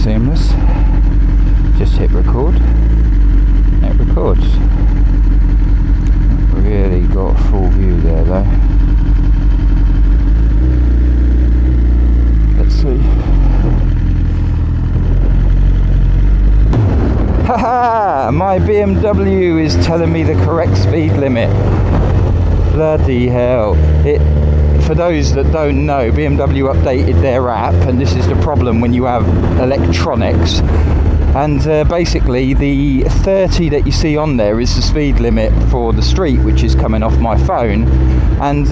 seamless. Just hit record. It records. Really got a full view there though. Let's see. Haha! My BMW is telling me the correct speed limit. Bloody hell. For those that don't know, BMW updated their app, and this is the problem when you have electronics. And basically the 30 that you see on there is the speed limit for the street, which is coming off my phone. And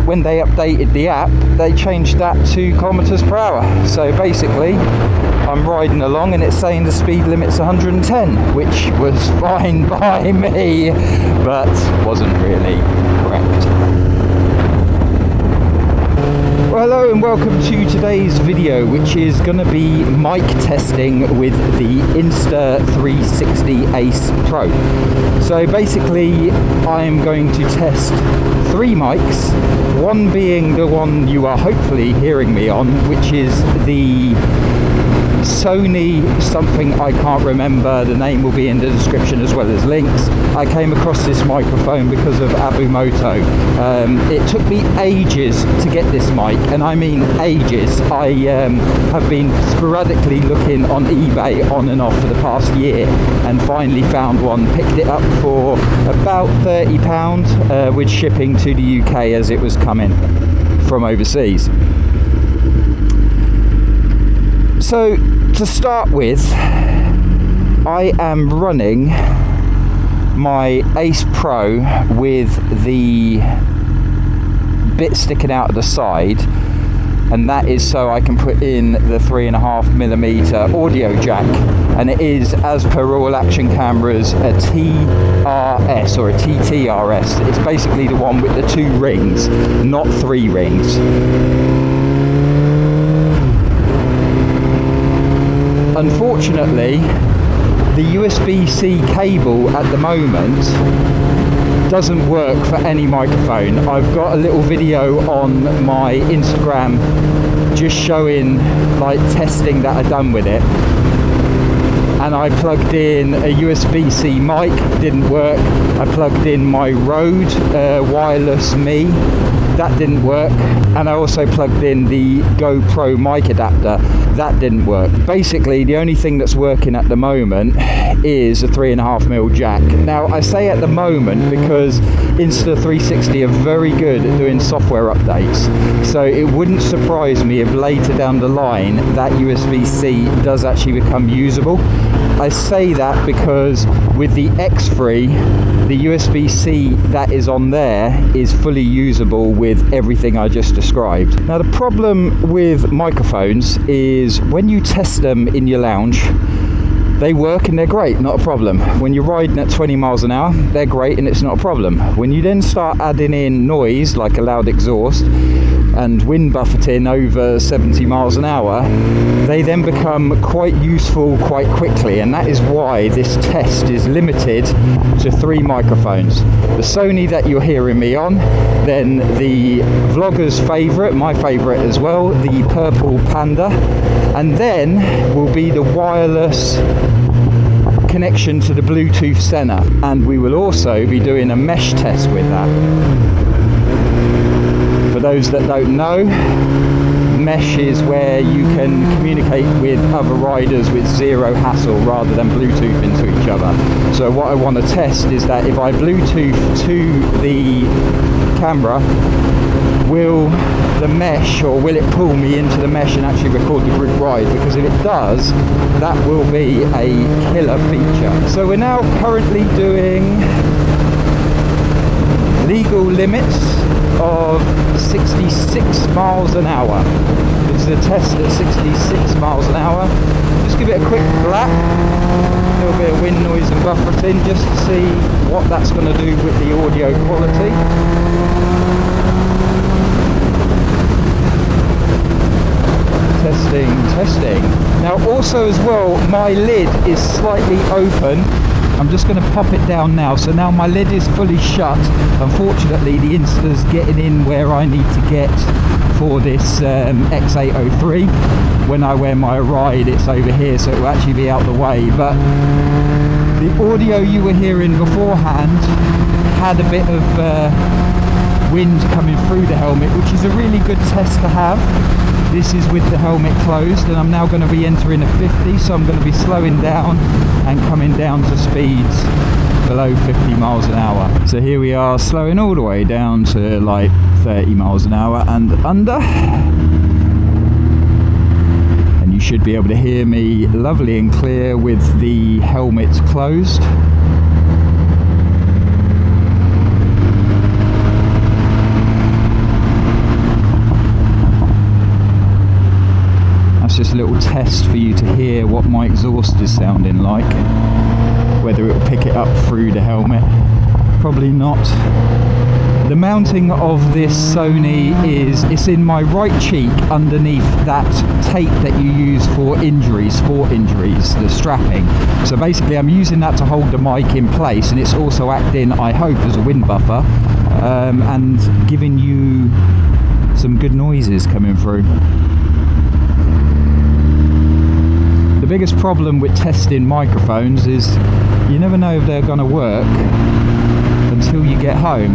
when they updated the app, they changed that to kilometers per hour. So basically, I'm riding along and it's saying the speed limit's 110, which was fine by me, but wasn't really correct. Well, hello and welcome to today's video, which is going to be mic testing with the Insta360 Ace Pro. So basically, I'm going to test 3 mics, one being the one you are hopefully hearing me on, which is the Sony something, I can't remember, the name will be in the description as well as links. I came across this microphone because of Aviator. It took me ages to get this mic, and I mean ages. I have been sporadically looking on eBay on and off for the past year and finally found one, picked it up for about £30 with shipping to the UK as it was coming from overseas. So to start with, I am running my Ace Pro with the bit sticking out of the side, and that is so I can put in the 3.5mm audio jack, and it is, as per all action cameras, a TRS or a TTRS. It's basically the one with the 2 rings, not 3 rings. Unfortunately, the USB-C cable at the moment doesn't work for any microphone. I've got a little video on my Instagram just showing like testing that I've done with it, and I plugged in a USB-C mic, didn't work. I plugged in my Rode wireless Me, that didn't work, and I also plugged in the GoPro mic adapter, that didn't work. Basically, the only thing that's working at the moment is a 3.5mm jack. Now, I say at the moment because Insta360 are very good at doing software updates, so it wouldn't surprise me if later down the line that USB-C does actually become usable. I say that because with the X3, the USB-C that is on there is fully usable with everything I just described. Now, the problem with microphones is when you test them in your lounge, they work and they're great, not a problem. When you're riding at 20 miles an hour, they're great and it's not a problem. When you then start adding in noise, like a loud exhaust, and wind buffeting over 70 miles an hour, they then become quite useful quite quickly, and that is why this test is limited to 3 microphones. The Sony that you're hearing me on, then the vlogger's favourite, my favourite as well, the purple Panda, and then will be the wireless connection to the Bluetooth Sena, and we will also be doing a mesh test with that. For those that don't know, mesh is where you can communicate with other riders with zero hassle rather than Bluetooth into each other. So what I want to test is that if I Bluetooth to the camera, will the mesh, or will it pull me into the mesh and actually record the group ride? Because if it does, that will be a killer feature. So we're now currently doing legal limits of 66 miles an hour. This is a test at 66 miles an hour. Just give it a quick lap, a little bit of wind noise and buffeting, just to see what that's going to do with the audio quality. Testing. Now also as well, my lid is slightly open I'm just going to pop it down now. So now my lid is fully shut. Unfortunately, the Insta's getting in where I need to get for this X803. When I wear my ride, it's over here, so it will actually be out the way. But the audio you were hearing beforehand had a bit of wind coming through the helmet, which is a really good test to have. This is with the helmet closed, and I'm now going to be entering a 50, so I'm going to be slowing down and coming down to speeds below 50 miles an hour. So here we are, slowing all the way down to like 30 miles an hour and under. And you should be able to hear me lovely and clear with the helmet closed. Just a little test for you to hear what my exhaust is sounding like, whether it will pick it up through the helmet. Probably not. The mounting of this Sony it's in my right cheek underneath that tape that you use for injuries, sport injuries, the strapping. So basically I'm using that to hold the mic in place, and it's also acting, I hope, as a wind buffer and giving you some good noises coming through. The biggest problem with testing microphones is you never know if they're going to work until you get home.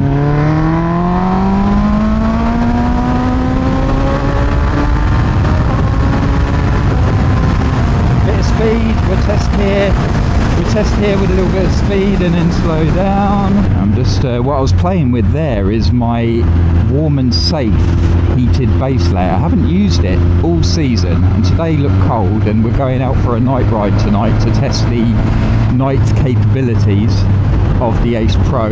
Bit of speed, we'll test here. We'll test here with a little bit of speed and then slow down. I'm just, what I was playing with there is my warm and safe heated base layer. I haven't used it all season, and today looked cold, and we're going out for a night ride tonight to test the night capabilities of the Ace Pro.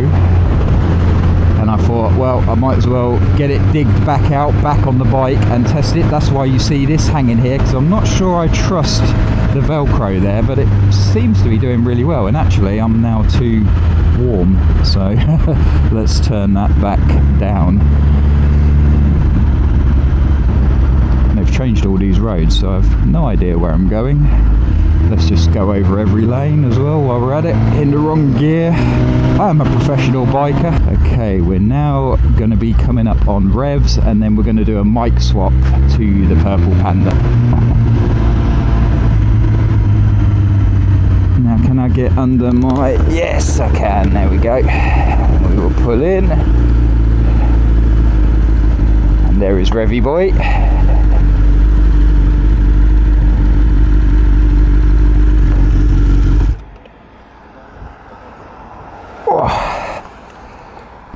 And I thought, well, I might as well get it digged back out, back on the bike and test it. That's why you see this hanging here, because I'm not sure I trust the Velcro there, but it seems to be doing really well. And actually I'm now too warm, so let's turn that back down. And they've changed all these roads, so I've no idea where I'm going. Let's just go over every lane as well while we're at it, in the wrong gear. I'm a professional biker. Okay, we're now going to be coming up on revs, and then we're going to do a mic swap to the purple Panda. Now can I get under my... Yes, I can. There we go. We will pull in. And there is Rev'it boy.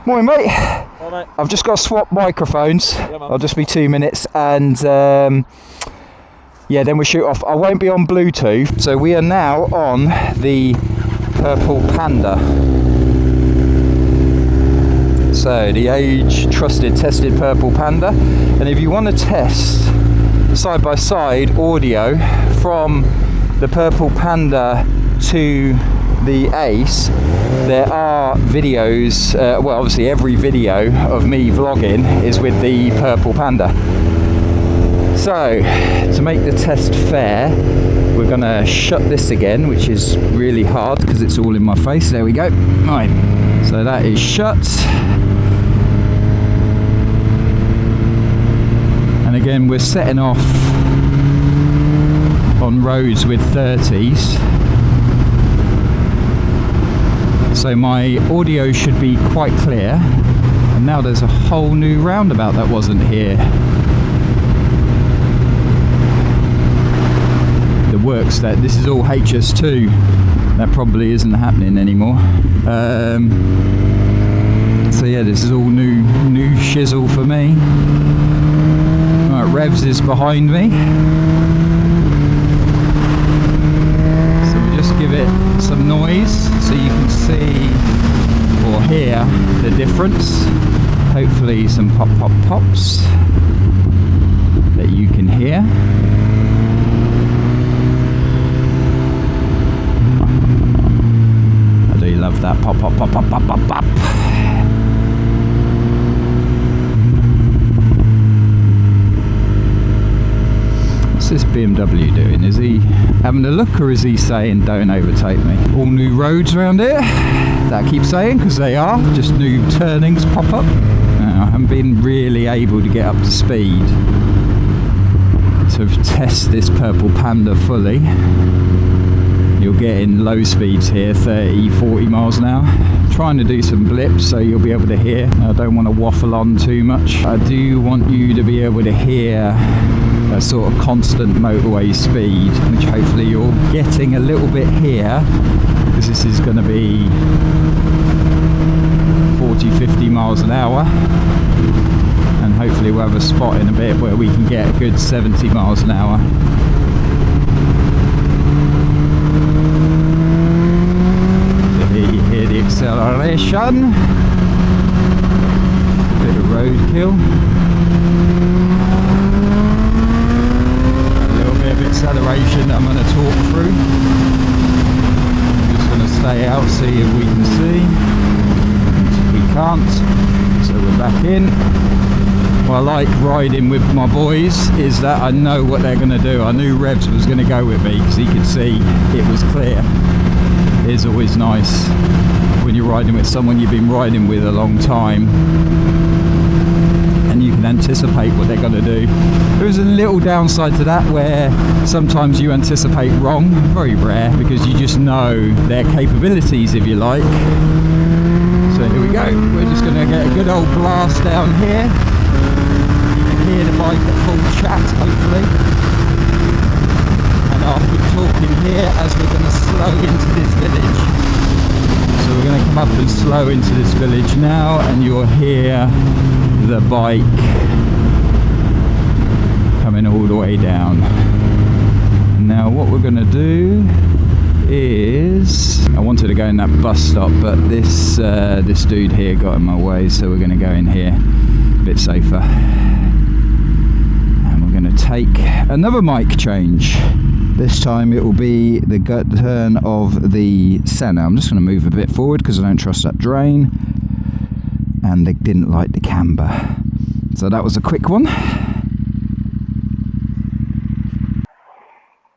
Morning, mate. Hi, mate. I've just got to swap microphones. Yeah, I'll just be 2 minutes, and yeah, then we'll shoot off. I won't be on Bluetooth. So we are now on the purple Panda. So the age trusted, tested purple Panda. And if you want to test side by side audio from the purple Panda to the Ace, there are videos, well, obviously every video of me vlogging is with the purple Panda. So to make the test fair, we're going to shut this again, which is really hard because it's all in my face. There we go. Right, so that is shut. And again, we're setting off on roads with 30s. So my audio should be quite clear, and now there's a whole new roundabout that wasn't here. The works that this is all HS2, that probably isn't happening anymore. So yeah, this is all new shizzle for me. Right, Revs is behind me. Just give it some noise so you can see or hear the difference. Hopefully some pop pop pops that you can hear. I do love that pop pop pop pop pop pop pop. What's this BMW doing? Is he having a look, or is he saying don't overtake me? All new roads around here, that I keep saying, because they are. Just new turnings pop up. I haven't been really able to get up to speed to test this purple Panda fully. You'll get in low speeds here, 30, 40 miles an hour. Trying to do some blips so you'll be able to hear. I don't want to waffle on too much. I do want you to be able to hear a sort of constant motorway speed, which hopefully you're getting a little bit here, because this is going to be 40, 50 miles an hour. And hopefully we'll have a spot in a bit where we can get a good 70 miles an hour. Hear the acceleration, bit of roadkill, a little bit of acceleration that I'm going to talk through. I'm just going to stay out, see if we can see. We can't, so we're back in. What I like riding with my boys is that I know what they're going to do. I knew Revs was going to go with me because he could see it was clear. It's always nice when you're riding with someone you've been riding with a long time and you can anticipate what they're going to do. There is a little downside to that where sometimes you anticipate wrong, very rare, because you just know their capabilities, if you like. So here we go, we're just going to get a good old blast down here. You can hear the bike at full chat, hopefully. I'll be talking here as we're going to slow into this village. So we're going to come up and slow into this village now, and you'll hear the bike coming all the way down. Now what we're going to do is, I wanted to go in that bus stop, but this dude here got in my way, so we're going to go in here a bit safer. And we're going to take another mic change. This time it will be the gut turn of the Sena. I'm just going to move a bit forward because I don't trust that drain. And they didn't like the camber. So that was a quick one.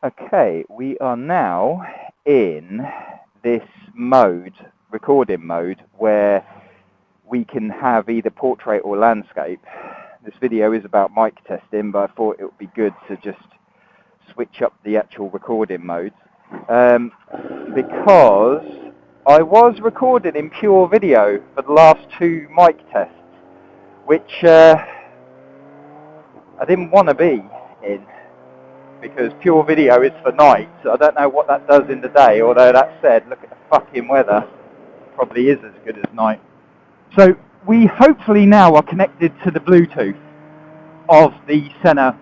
Okay, we are now in this mode, recording mode, where we can have either portrait or landscape. This video is about mic testing, but I thought it would be good to just switch up the actual recording modes, because I was recording in pure video for the last two mic tests, which I didn't want to be in, because pure video is for night. So I don't know what that does in the day, although that said, look at the fucking weather, probably is as good as night. So we hopefully now are connected to the Bluetooth of the Sena,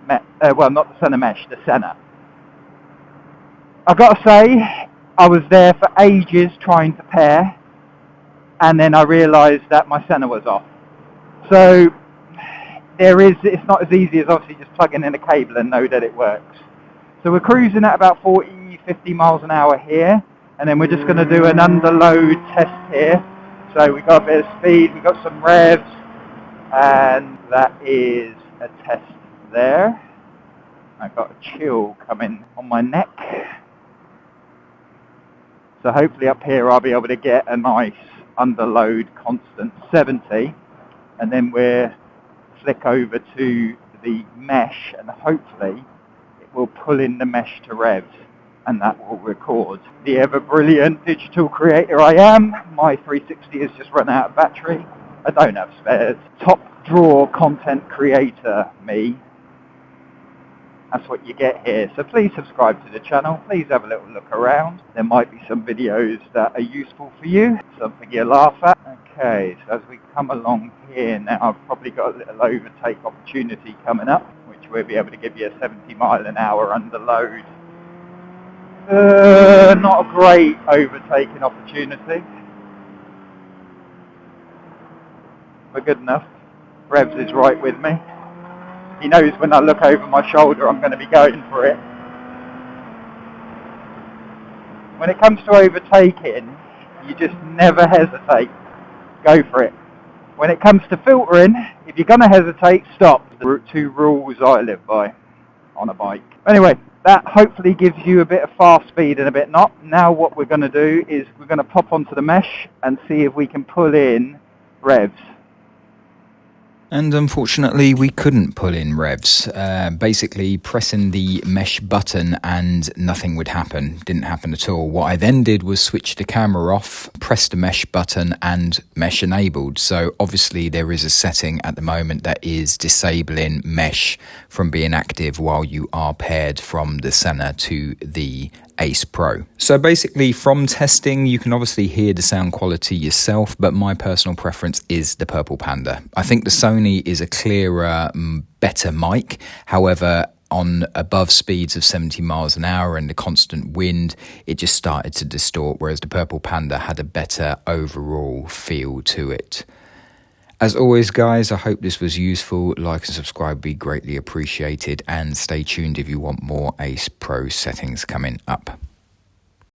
well, not the Sena mesh, the Sena. I've got to say, I was there for ages trying to pair, and then I realised that my Sena was off. So it's not as easy as obviously just plugging in a cable and know that it works. So we're cruising at about 40, 50 miles an hour here, and then we're just going to do an underload test here. So we've got a bit of speed, we've got some revs, and that is a test there. I've got a chill coming on my neck. So hopefully up here I'll be able to get a nice underload constant 70, and then we'll flick over to the mesh, and hopefully it will pull in the mesh to revs, and that will record. The ever brilliant digital creator I am, my 360 has just run out of battery. I don't have spares. Top drawer content creator me. That's what you get here. So please subscribe to the channel. Please have a little look around. There might be some videos that are useful for you, something you laugh at. Okay, so as we come along here now, I've probably got a little overtake opportunity coming up, which we'll be able to give you a 70 mile an hour underload. Not a great overtaking opportunity, but good enough. Revs is right with me. He knows when I look over my shoulder I'm going to be going for it. When it comes to overtaking, you just never hesitate. Go for it. When it comes to filtering, if you're going to hesitate, stop. The two rules I live by. on a bike. Anyway, that hopefully gives you a bit of fast speed and a bit not. Now what we're going to do is we're going to pop onto the mesh and see if we can pull in revs. And unfortunately, we couldn't pull in revs. Basically, pressing the mesh button and nothing would happen. Didn't happen at all. What I then did was switch the camera off, press the mesh button, and mesh enabled. So obviously, there is a setting at the moment that is disabling mesh from being active while you are paired from the Sena to the Ace Pro. So basically, from testing, you can obviously hear the sound quality yourself, but my personal preference is the Purple Panda. I think the Sony is a clearer, better mic. However, on above speeds of 70 miles an hour and the constant wind, it just started to distort, whereas the Purple Panda had a better overall feel to it. As always, guys, I hope this was useful. Like and subscribe would be greatly appreciated, and stay tuned if you want more Ace Pro settings coming up.